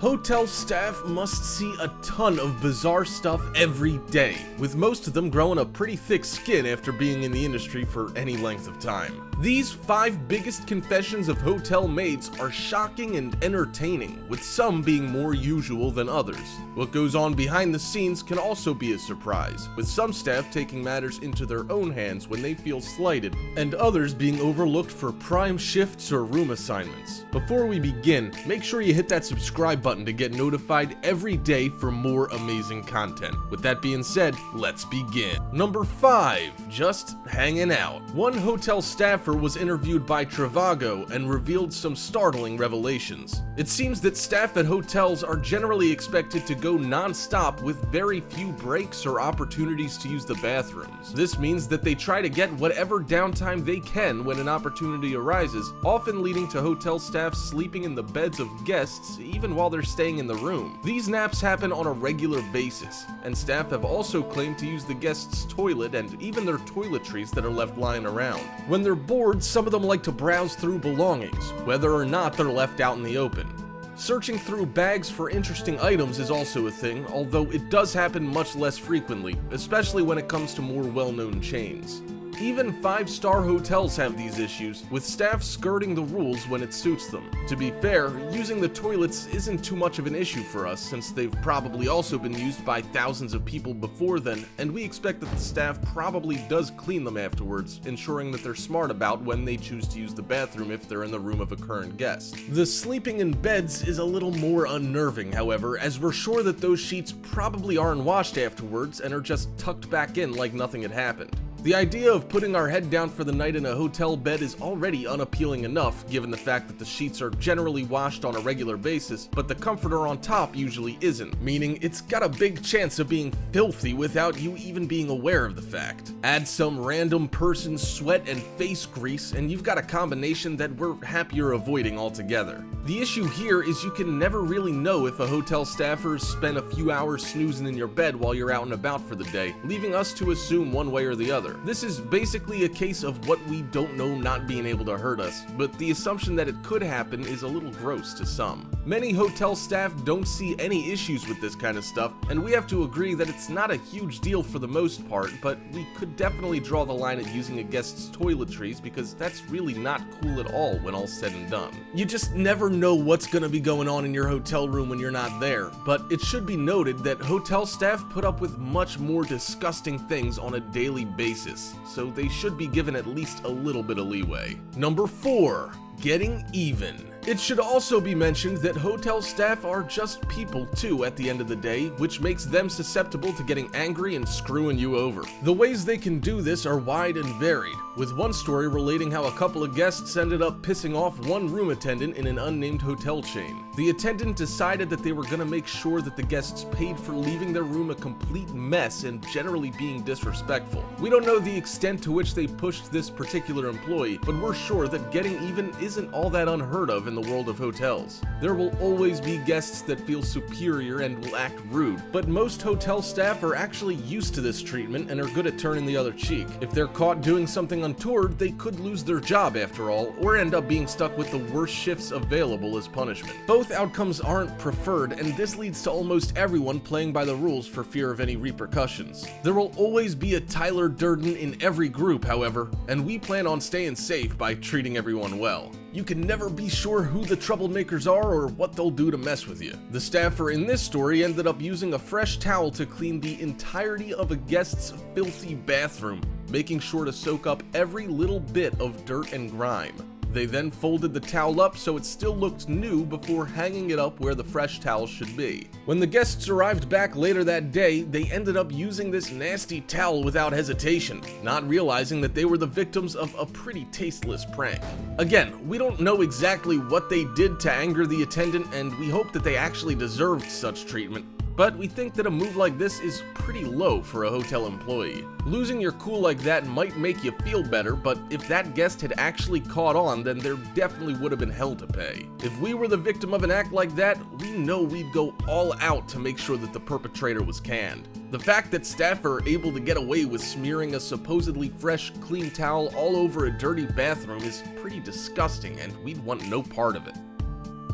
Hotel staff must see a ton of bizarre stuff every day, with most of them growing a pretty thick skin after being in the industry for any length of time. These 5 biggest confessions of hotel maids are shocking and entertaining, with some being more usual than others. What goes on behind the scenes can also be a surprise, with some staff taking matters into their own hands when they feel slighted, and others being overlooked for prime shifts or room assignments. Before we begin, make sure you hit that subscribe button to get notified every day for more amazing content. With that being said, let's begin. Number 5, just hanging out. One hotel staffer was interviewed by Trivago and revealed some startling revelations. It seems that staff at hotels are generally expected to go non-stop with very few breaks or opportunities to use the bathrooms. This means that they try to get whatever downtime they can when an opportunity arises, often leading to hotel staff sleeping in the beds of guests even while they're staying in the room. These naps happen on a regular basis, and staff have also claimed to use the guests' toilet and even their toiletries that are left lying around. When they're bored, some of them like to browse through belongings, whether or not they're left out in the open. Searching through bags for interesting items is also a thing, although it does happen much less frequently, especially when it comes to more well-known chains. Even 5-star hotels have these issues, with staff skirting the rules when it suits them. To be fair, using the toilets isn't too much of an issue for us, since they've probably also been used by thousands of people before then, and we expect that the staff probably does clean them afterwards, ensuring that they're smart about when they choose to use the bathroom if they're in the room of a current guest. The sleeping in beds is a little more unnerving, however, as we're sure that those sheets probably aren't washed afterwards and are just tucked back in like nothing had happened. The idea of putting our head down for the night in a hotel bed is already unappealing enough, given the fact that the sheets are generally washed on a regular basis, but the comforter on top usually isn't, meaning it's got a big chance of being filthy without you even being aware of the fact. Add some random person's sweat and face grease, and you've got a combination that we're happier avoiding altogether. The issue here is you can never really know if a hotel staffer spent a few hours snoozing in your bed while you're out and about for the day, leaving us to assume one way or the other. This is basically a case of what we don't know not being able to hurt us, but the assumption that it could happen is a little gross to some. Many hotel staff don't see any issues with this kind of stuff, and we have to agree that it's not a huge deal for the most part, but we could definitely draw the line at using a guest's toiletries because that's really not cool at all when all's said and done. You just never know what's gonna be going on in your hotel room when you're not there, but it should be noted that hotel staff put up with much more disgusting things on a daily basis, so they should be given at least a little bit of leeway. Number 4, getting even. It should also be mentioned that hotel staff are just people too at the end of the day, which makes them susceptible to getting angry and screwing you over. The ways they can do this are wide and varied, with one story relating how a couple of guests ended up pissing off one room attendant in an unnamed hotel chain. The attendant decided that they were gonna make sure that the guests paid for leaving their room a complete mess and generally being disrespectful. We don't know the extent to which they pushed this particular employee, but we're sure that getting even isn't all that unheard of in the world of hotels. There will always be guests that feel superior and will act rude, but most hotel staff are actually used to this treatment and are good at turning the other cheek. If they're caught doing something untoward, they could lose their job after all, or end up being stuck with the worst shifts available as punishment. Both outcomes aren't preferred, and this leads to almost everyone playing by the rules for fear of any repercussions. There will always be a Tyler Durden in every group, however, and we plan on staying safe by treating everyone well. You can never be sure who the troublemakers are or what they'll do to mess with you. The staffer in this story ended up using a fresh towel to clean the entirety of a guest's filthy bathroom, making sure to soak up every little bit of dirt and grime. They then folded the towel up so it still looked new before hanging it up where the fresh towel should be. When the guests arrived back later that day, they ended up using this nasty towel without hesitation, not realizing that they were the victims of a pretty tasteless prank. Again, we don't know exactly what they did to anger the attendant, and we hope that they actually deserved such treatment. But we think that a move like this is pretty low for a hotel employee. Losing your cool like that might make you feel better, but if that guest had actually caught on, then there definitely would have been hell to pay. If we were the victim of an act like that, we know we'd go all out to make sure that the perpetrator was canned. The fact that staff are able to get away with smearing a supposedly fresh, clean towel all over a dirty bathroom is pretty disgusting, and we'd want no part of it.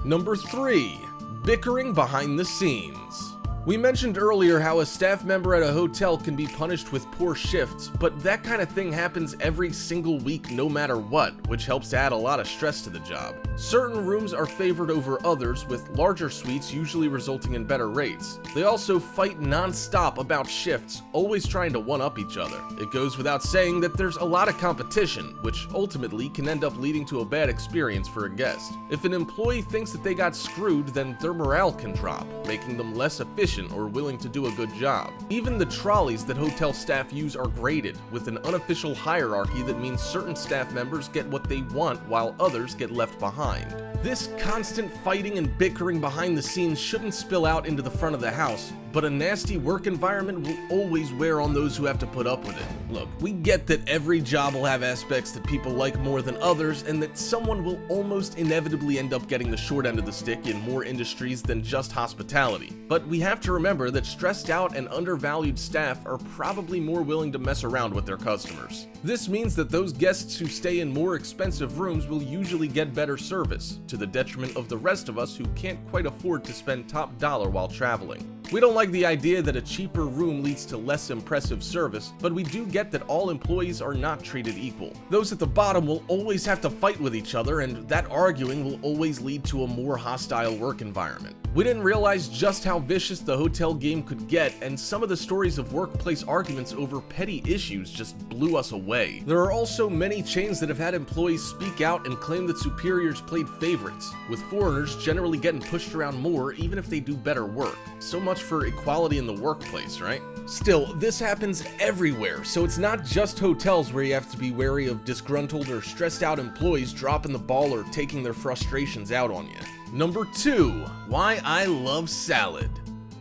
Number 3. Bickering behind the scenes. We mentioned earlier how a staff member at a hotel can be punished with poor shifts, but that kind of thing happens every single week no matter what, which helps to add a lot of stress to the job. Certain rooms are favored over others, with larger suites usually resulting in better rates. They also fight non-stop about shifts, always trying to one-up each other. It goes without saying that there's a lot of competition, which ultimately can end up leading to a bad experience for a guest. If an employee thinks that they got screwed, then their morale can drop, making them less efficient or willing to do a good job. Even the trolleys that hotel staff use are graded, with an unofficial hierarchy that means certain staff members get what they want while others get left behind. This constant fighting and bickering behind the scenes shouldn't spill out into the front of the house, but a nasty work environment will always wear on those who have to put up with it. Look, we get that every job will have aspects that people like more than others, and that someone will almost inevitably end up getting the short end of the stick in more industries than just hospitality. But we have to remember that stressed out and undervalued staff are probably more willing to mess around with their customers. This means that those guests who stay in more expensive rooms will usually get better service, to the detriment of the rest of us who can't quite afford to spend top dollar while traveling. We don't like the idea that a cheaper room leads to less impressive service, but we do get that all employees are not treated equal. Those at the bottom will always have to fight with each other, and that arguing will always lead to a more hostile work environment. We didn't realize just how vicious the hotel game could get, and some of the stories of workplace arguments over petty issues just blew us away. There are also many chains that have had employees speak out and claim that superiors played favorites, with foreigners generally getting pushed around more even if they do better work. So much for equality in the workplace, right? Still, this happens everywhere, so it's not just hotels where you have to be wary of disgruntled or stressed out employees dropping the ball or taking their frustrations out on you. Number 2. Why I love salad.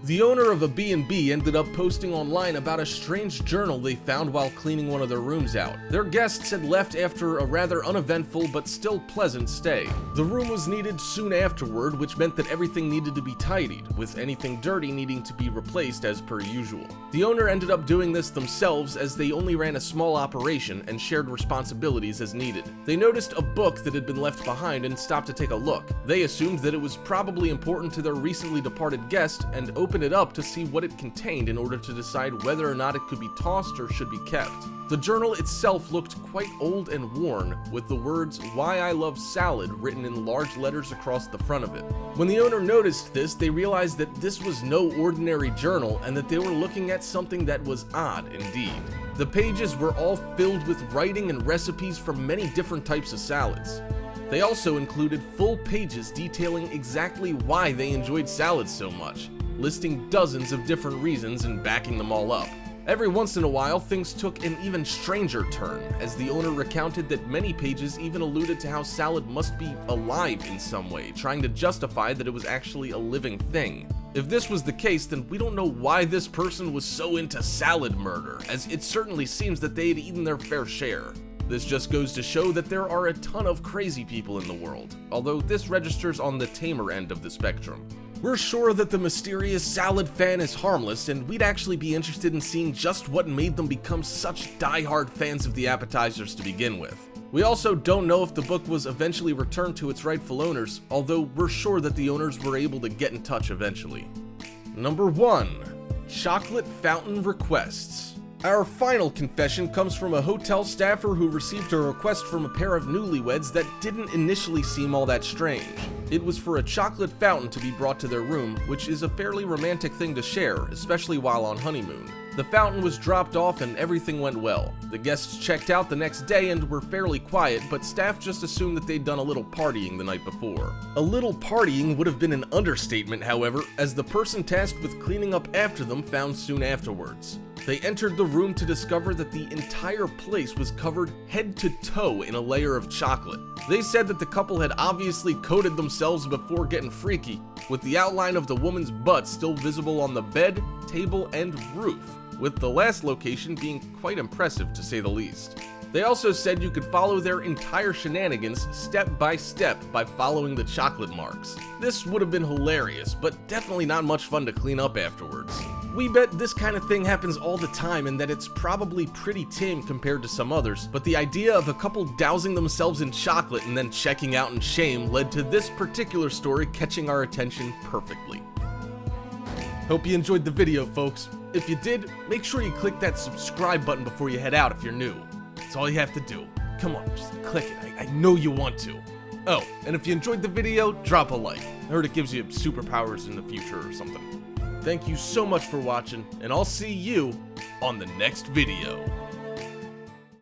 The owner of a B&B ended up posting online about a strange journal they found while cleaning one of their rooms out. Their guests had left after a rather uneventful but still pleasant stay. The room was needed soon afterward, which meant that everything needed to be tidied, with anything dirty needing to be replaced as per usual. The owner ended up doing this themselves, as they only ran a small operation and shared responsibilities as needed. They noticed a book that had been left behind and stopped to take a look. They assumed that it was probably important to their recently departed guest and opened it up to see what it contained in order to decide whether or not it could be tossed or should be kept. The journal itself looked quite old and worn, with the words "Why I Love Salad" written in large letters across the front of it. When the owner noticed this, they realized that this was no ordinary journal and that they were looking at something that was odd indeed. The pages were all filled with writing and recipes for many different types of salads. They also included full pages detailing exactly why they enjoyed salads so much, listing dozens of different reasons and backing them all up. Every once in a while, things took an even stranger turn, as the owner recounted that many pages even alluded to how salad must be alive in some way, trying to justify that it was actually a living thing. If this was the case, then we don't know why this person was so into salad murder, as it certainly seems that they had eaten their fair share. This just goes to show that there are a ton of crazy people in the world, although this registers on the tamer end of the spectrum. We're sure that the mysterious salad fan is harmless, and we'd actually be interested in seeing just what made them become such die-hard fans of the appetizers to begin with. We also don't know if the book was eventually returned to its rightful owners, although we're sure that the owners were able to get in touch eventually. Number 1. Chocolate Fountain Requests. Our final confession comes from a hotel staffer who received a request from a pair of newlyweds that didn't initially seem all that strange. It was for a chocolate fountain to be brought to their room, which is a fairly romantic thing to share, especially while on honeymoon. The fountain was dropped off and everything went well. The guests checked out the next day and were fairly quiet, but staff just assumed that they'd done a little partying the night before. A little partying would have been an understatement, however, as the person tasked with cleaning up after them found soon afterwards. They entered the room to discover that the entire place was covered head to toe in a layer of chocolate. They said that the couple had obviously coated themselves before getting freaky, with the outline of the woman's butt still visible on the bed, table, and roof, with the last location being quite impressive to say the least. They also said you could follow their entire shenanigans step by step by following the chocolate marks. This would have been hilarious, but definitely not much fun to clean up afterwards. We bet this kind of thing happens all the time and that it's probably pretty tame compared to some others, but the idea of a couple dousing themselves in chocolate and then checking out in shame led to this particular story catching our attention perfectly. Hope you enjoyed the video, folks. If you did, make sure you click that subscribe button before you head out if you're new. That's all you have to do. Come on, just click it. I know you want to. Oh, and if you enjoyed the video, drop a like. I heard it gives you superpowers in the future or something. Thank you so much for watching, and I'll see you on the next video.